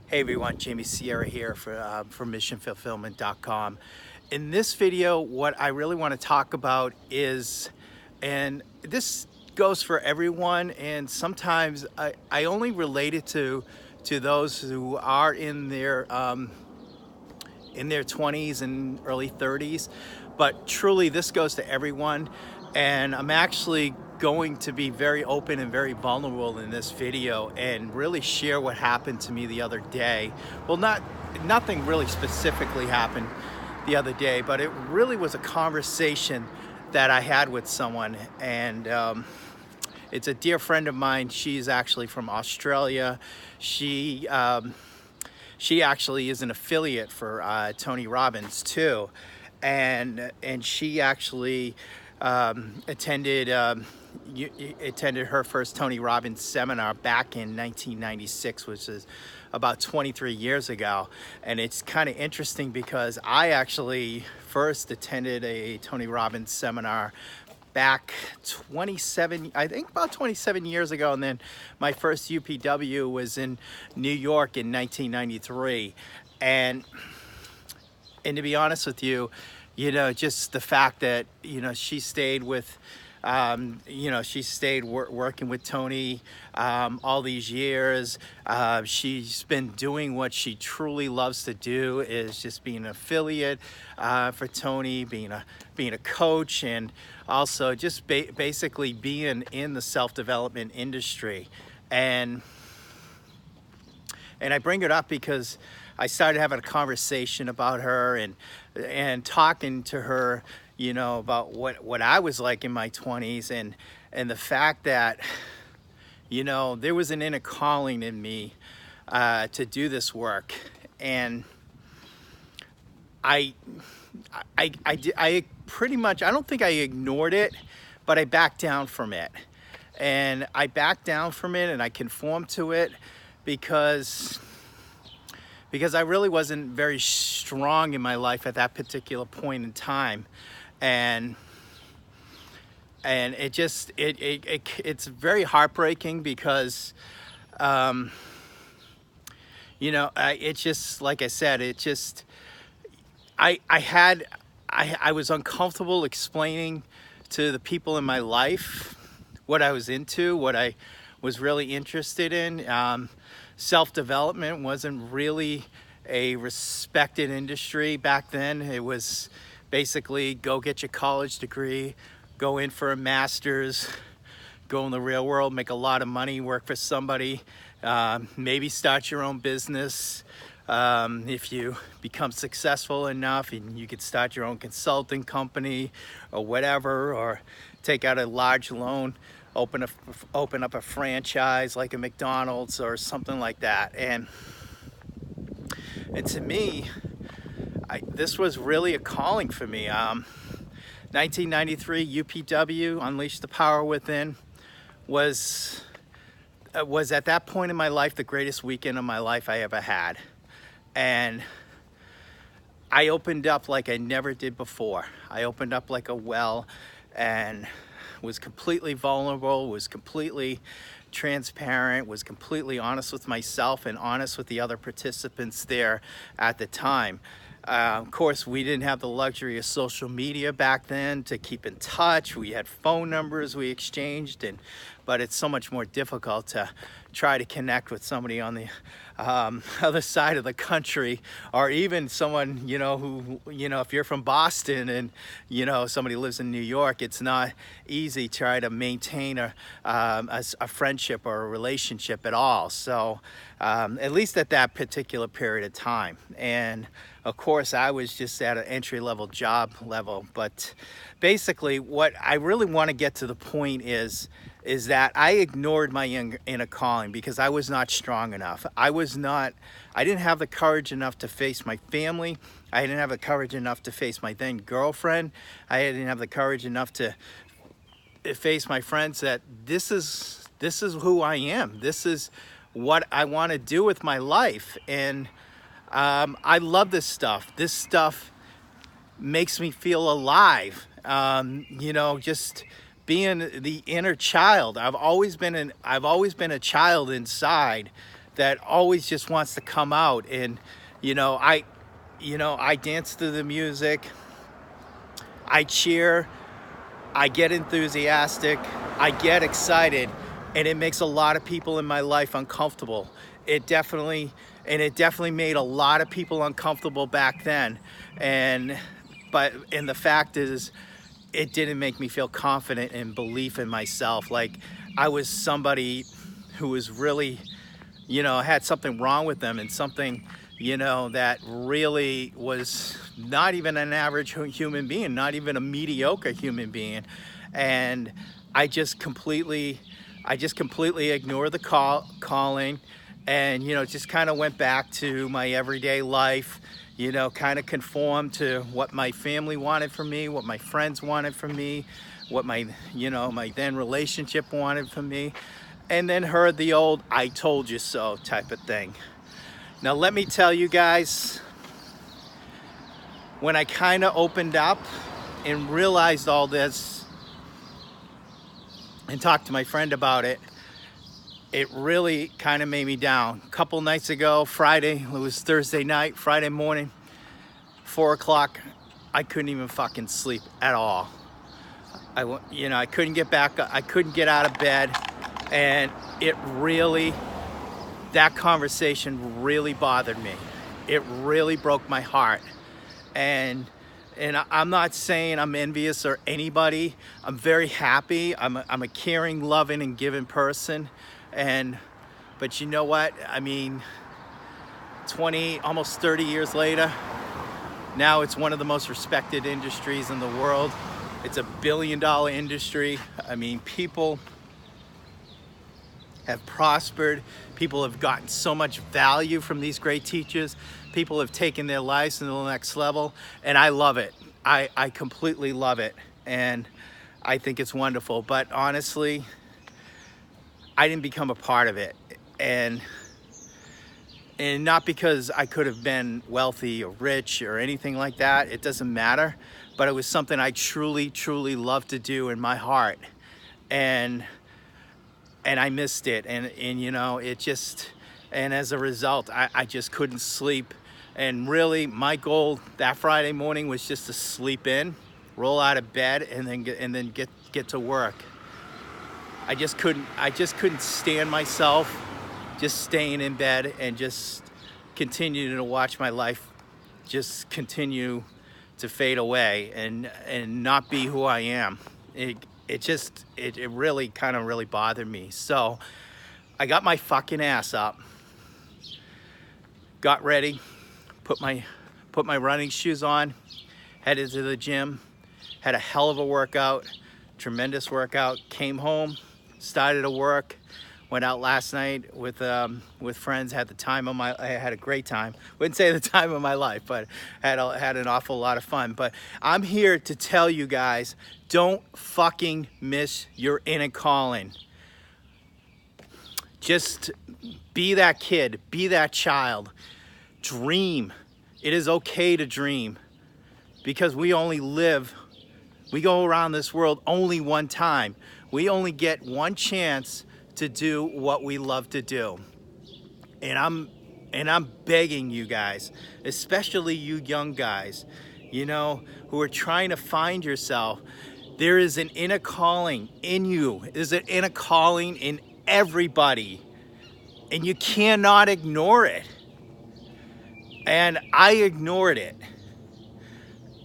Hey everyone, Jamie Sierra here from missionfulfillment.com. In this video, what I really want to talk about is, and this goes for everyone, and sometimes I only relate it to those who are in their 20s and early 30s, but truly this goes to everyone. And I'm actually going to be very open and very vulnerable in this video and really share what happened to me the other day. Well, nothing really specifically happened the other day, but it really was a conversation that I had with someone. And it's a dear friend of mine. She's actually from Australia. She actually is an affiliate for Tony Robbins too, and she actually attended her first Tony Robbins seminar back in 1996, which is about 23 years ago. And it's kind of interesting because I actually first attended a Tony Robbins seminar back about 27 years ago, and then my first UPW was in New York in 1993. And to be honest with you, just the fact that she stayed with working with Tony all these years. She's been doing what she truly loves to do, is just being an affiliate for Tony, being a coach, and also just basically being in the self-development industry. And I bring it up because I started having a conversation about her and talking to her, about what I was like in my 20s, and the fact that, there was an inner calling in me to do this work. And I pretty much, I don't think I ignored it, but I backed down from it. And I backed down from it and I conformed to it because I really wasn't very strong in my life at that particular point in time. And it's very heartbreaking because it's just, like I said, I was uncomfortable explaining to the people in my life what I was into, what I was really interested in. Self-development wasn't really a respected industry back then. It was basically go get your college degree, go in for a master's, go in the real world, make a lot of money, work for somebody, maybe start your own business. If you become successful enough, and you could start your own consulting company or whatever, or take out a large loan, open up a franchise like a McDonald's or something like that. And to me, this was really a calling for me. 1993 UPW, Unleash the Power Within, was at that point in my life the greatest weekend of my life I ever had. And I opened up like I never did before. I opened up like a well and was completely vulnerable, was completely transparent, was completely honest with myself and honest with the other participants there at the time. Of course, we didn't have the luxury of social media back then to keep in touch. We had phone numbers we exchanged, but it's so much more difficult to try to connect with somebody on the other side of the country, or even someone, who, if you're from Boston and, somebody lives in New York, it's not easy to try to maintain a friendship or a relationship at all. So at least at that particular period of time. And of course, I was just at an entry-level job level. But basically, what I really want to get to the point is that I ignored my inner calling because I was not strong enough. I didn't have the courage enough to face my family. I didn't have the courage enough to face my then girlfriend. I didn't have the courage enough to face my friends that this is who I am. This is what I want to do with my life. And I love this stuff. This stuff makes me feel alive. Just being the inner child. I've always been a child inside that always just wants to come out. And I dance to the music, I cheer, I get enthusiastic, I get excited, and it makes a lot of people in my life uncomfortable. It definitely made a lot of people uncomfortable back then. And the fact is, it didn't make me feel confident and belief in myself. Like I was somebody who was really, had something wrong with them, and something, that really was not even an average human being, not even a mediocre human being. And I just completely ignored the calling, and, just kind of went back to my everyday life, kind of conformed to what my family wanted from me, what my friends wanted from me, what my then relationship wanted from me, and then heard the old "I told you so" type of thing. Now let me tell you guys, when I kind of opened up and realized all this and talked to my friend about it, it really kind of made me down. A couple nights ago, Friday, it was Thursday night, Friday morning, 4 o'clock, I couldn't even fucking sleep at all. I couldn't get back, I couldn't get out of bed, and that conversation really bothered me. It really broke my heart. And I'm not saying I'm envious or anybody. I'm very happy. I'm a caring, loving, and giving person. But you know what? I mean, 20, almost 30 years later, now it's one of the most respected industries in the world. It's $1 billion industry. I mean, people have prospered. People have gotten so much value from these great teachers. People have taken their lives to the next level, and I love it. I completely love it, and I think it's wonderful. But honestly, I didn't become a part of it, and not because I could have been wealthy or rich or anything like that. It doesn't matter. But it was something I truly, truly love to do in my heart, and I missed it, and it just, and as a result, I just couldn't sleep. And really, my goal that Friday morning was just to sleep in, roll out of bed, and then get to work. I just couldn't stand myself just staying in bed and just continue to watch my life just continue to fade away and not be who I am. It really kind of really bothered me. So I got my fucking ass up, got ready, put my running shoes on, headed to the gym, had a hell of a workout, tremendous workout, came home, started to work, went out last night with friends, had I had a great time. Wouldn't say the time of my life, but had an awful lot of fun. But I'm here to tell you guys, don't fucking miss your inner calling. Just be that kid, be that child, dream. It is okay to dream, because we only live, we go around this world only one time. We only get one chance to do what we love to do. And I'm begging you guys, especially you young guys, who are trying to find yourself. There is an inner calling in you. There's an inner calling in everybody, and you cannot ignore it. And I ignored it.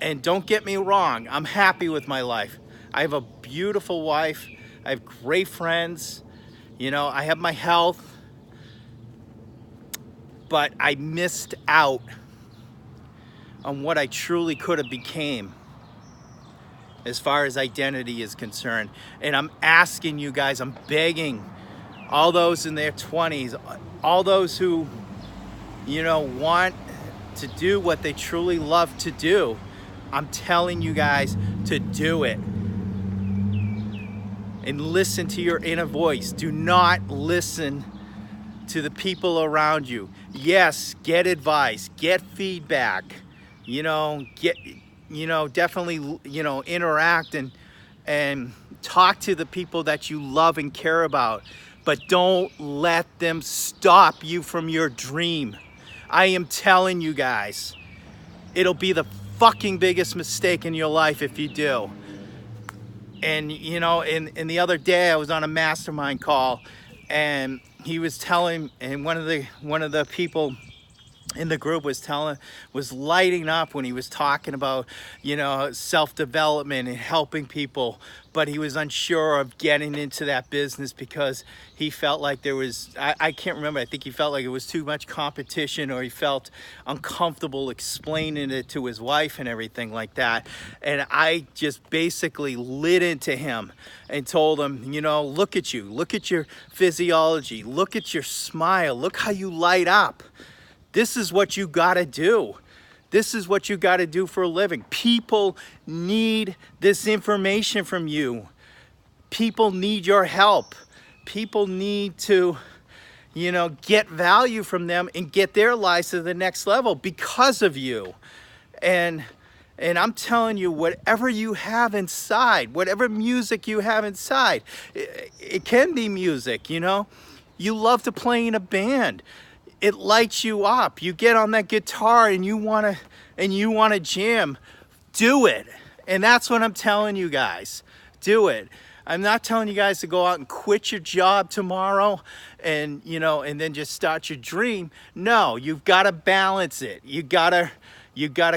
And don't get me wrong, I'm happy with my life. I have a beautiful wife. I have great friends. I have my health. But I missed out on what I truly could have became as far as identity is concerned. And I'm asking you guys, I'm begging all those in their 20s, all those who, want to do what they truly love to do. I'm telling you guys to do it. And listen to your inner voice. Do not listen to the people around you. Yes, get advice, get feedback, definitely, interact and talk to the people that you love and care about. but don't let them stop you from your dream. I am telling you guys, it'll be the fucking biggest mistake in your life if you do. And you know, in the other day I was on a mastermind call, and he was telling, and one of the people in the group was lighting up when he was talking about, you know, self-development and helping people, but he was unsure of getting into that business because he felt like there was, I can't remember, I think he felt like it was too much competition, or he felt uncomfortable explaining it to his wife and everything like that. And I just basically lit into him and told him, you know, look at you, look at your physiology, look at your smile, look how you light up. This is what you gotta do. This is what you gotta do for a living. People need this information from you. People need your help. People need to, you know, get value from them and get their lives to the next level because of you. And I'm telling you, whatever you have inside, whatever music you have inside, it can be music, you know? You love to play in a band. It lights you up. You get on that guitar and you wanna jam. Do it. And that's what I'm telling you guys. Do it. I'm not telling you guys to go out and quit your job tomorrow and, you know, and then just start your dream. No, you've got to balance it. You gotta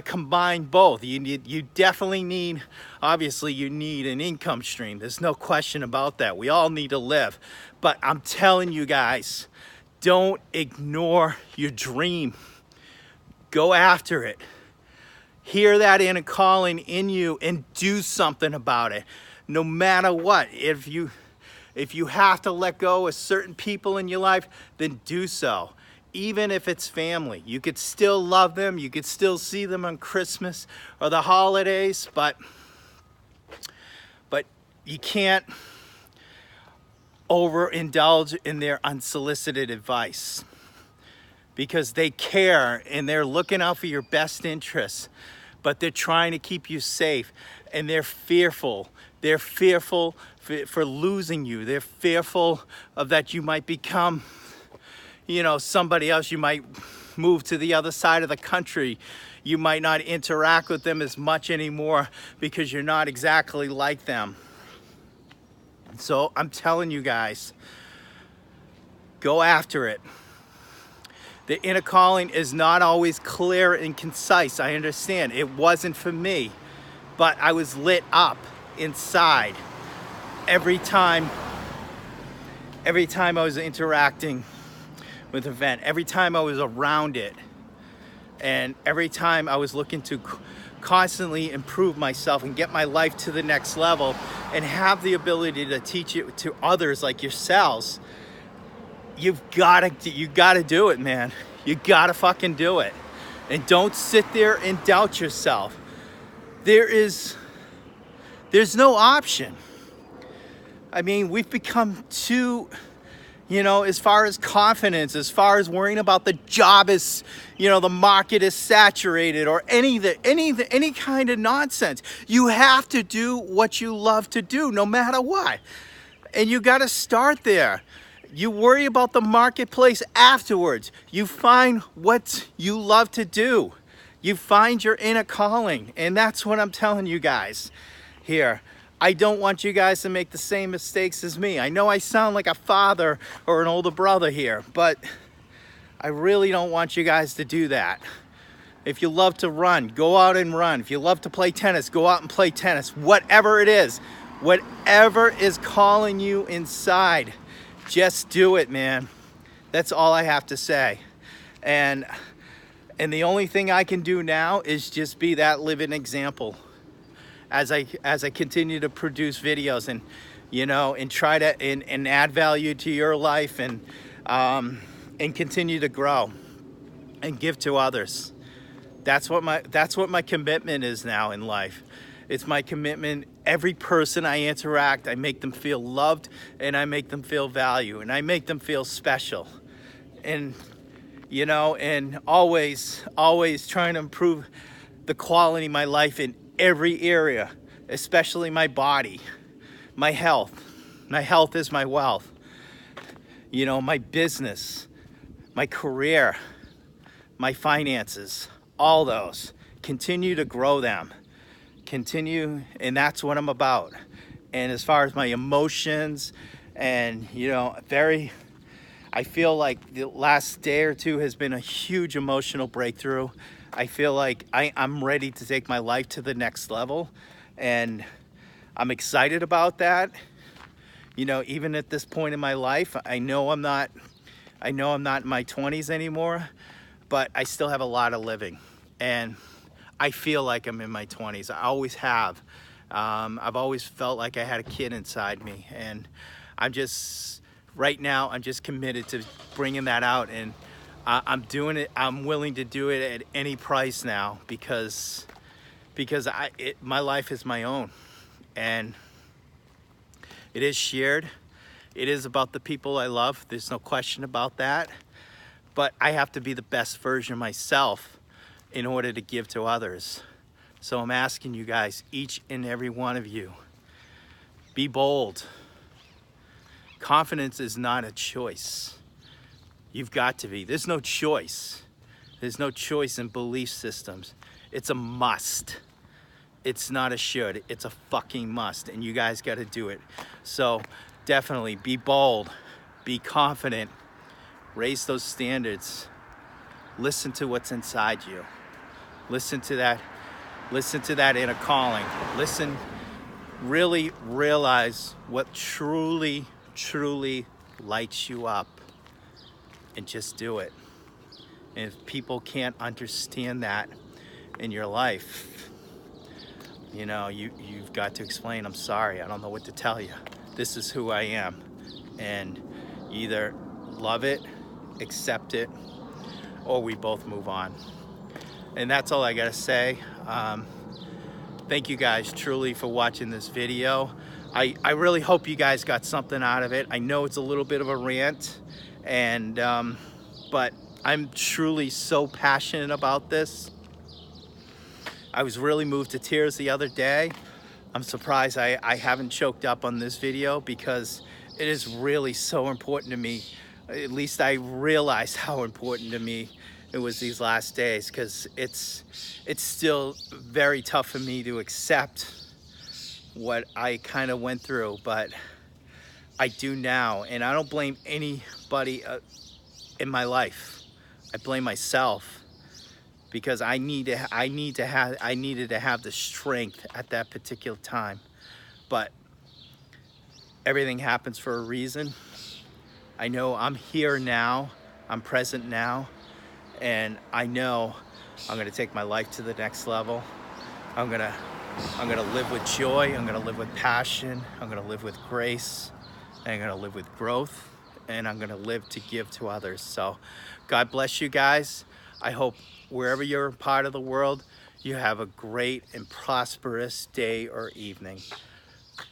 combine both. You definitely need, obviously you need an income stream. There's no question about that. We all need to live. But I'm telling you guys, don't ignore your dream. Go after it. Hear that inner calling in you and do something about it. No matter what. If you have to let go of certain people in your life, then do so. Even if it's family, you could still love them. You could still see them on Christmas or the holidays, but you can't overindulge in their unsolicited advice, because they care and they're looking out for your best interests, but they're trying to keep you safe, and they're fearful. They're fearful for losing you. They're fearful of that you might become, you know, somebody else. You might move to the other side of the country. You might not interact with them as much anymore because you're not exactly like them. So I'm telling you guys, go after it. The inner calling is not always clear and concise. I understand. It wasn't for me, but I was lit up inside every time I was interacting with an event, every time I was around it, and every time I was looking to constantly improve myself and get my life to the next level and have the ability to teach it to others like yourselves. You gotta do it, man. You gotta fucking do it. And don't sit there and doubt yourself. There's no option. I mean, we've become too, you know, as far as confidence, as far as worrying about the job is, you know, the market is saturated or any kind of nonsense. You have to do what you love to do, no matter what. And you got to start there. You worry about the marketplace afterwards. You find what you love to do. You find your inner calling. And that's what I'm telling you guys here. I don't want you guys to make the same mistakes as me. I know I sound like a father or an older brother here, but I really don't want you guys to do that. If you love to run, go out and run. If you love to play tennis, go out and play tennis. Whatever it is, whatever is calling you inside, just do it, man. That's all I have to say. And the only thing I can do now is just be that living example as I continue to produce videos and, you know, and try to and add value to your life and continue to grow and give to others. That's what my commitment is now in life. It's my commitment. Every person I interact, I make them feel loved, and I make them feel valued, and I make them feel special. And, you know, and always trying to improve the quality of my life in every area, especially my body, my health. My health is my wealth. you know, my business, my career, my finances, all those. Continue to grow them. Continue, and that's what I'm about. And as far as my emotions, and you know, I feel like the last day or two has been a huge emotional breakthrough. I feel like I'm ready to take my life to the next level, and I'm excited about that. You know, even at this point in my life, I know I'm not in my 20s anymore, but I still have a lot of living, and I feel like I'm in my 20s. I always have. I've always felt like I had a kid inside me, and right now I'm just committed to bringing that out, and I'm doing it. I'm willing to do it at any price now because my life is my own, and it is shared. It is about the people I love. There's no question about that. But I have to be the best version of myself in order to give to others. So I'm asking you guys, each and every one of you, be bold. Confidence is not a choice. You've got to be. There's no choice. There's no choice in belief systems. It's a must. It's not a should, it's a fucking must, and you guys got to do it. So definitely be bold, be confident, raise those standards, listen to what's inside you, listen to that inner calling, really realize what truly lights you up, and just do it. And if people can't understand that in your life, you know, you've got to explain, I'm sorry, I don't know what to tell you. This is who I am. And either love it, accept it, or we both move on. And that's all I gotta say. Thank you guys truly for watching this video. I really hope you guys got something out of it. I know it's a little bit of a rant, and but I'm truly so passionate about this. I was really moved to tears the other day. I'm surprised I haven't choked up on this video because it is really so important to me. At least I realized how important to me it was these last days, because it's still very tough for me to accept what I kind of went through, but I do now, and I don't blame anybody in my life. I blame myself, because I needed to have the strength at that particular time. But everything happens for a reason. I know I'm here now, I'm present now, and I know I'm gonna take my life to the next level. I'm gonna live with joy, I'm gonna live with passion, I'm gonna live with grace, and I'm gonna live with growth, and I'm gonna live to give to others. So God bless you guys. I hope wherever you're a part of the world, you have a great and prosperous day or evening.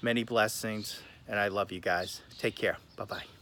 Many blessings, and I love you guys. Take care. Bye-bye.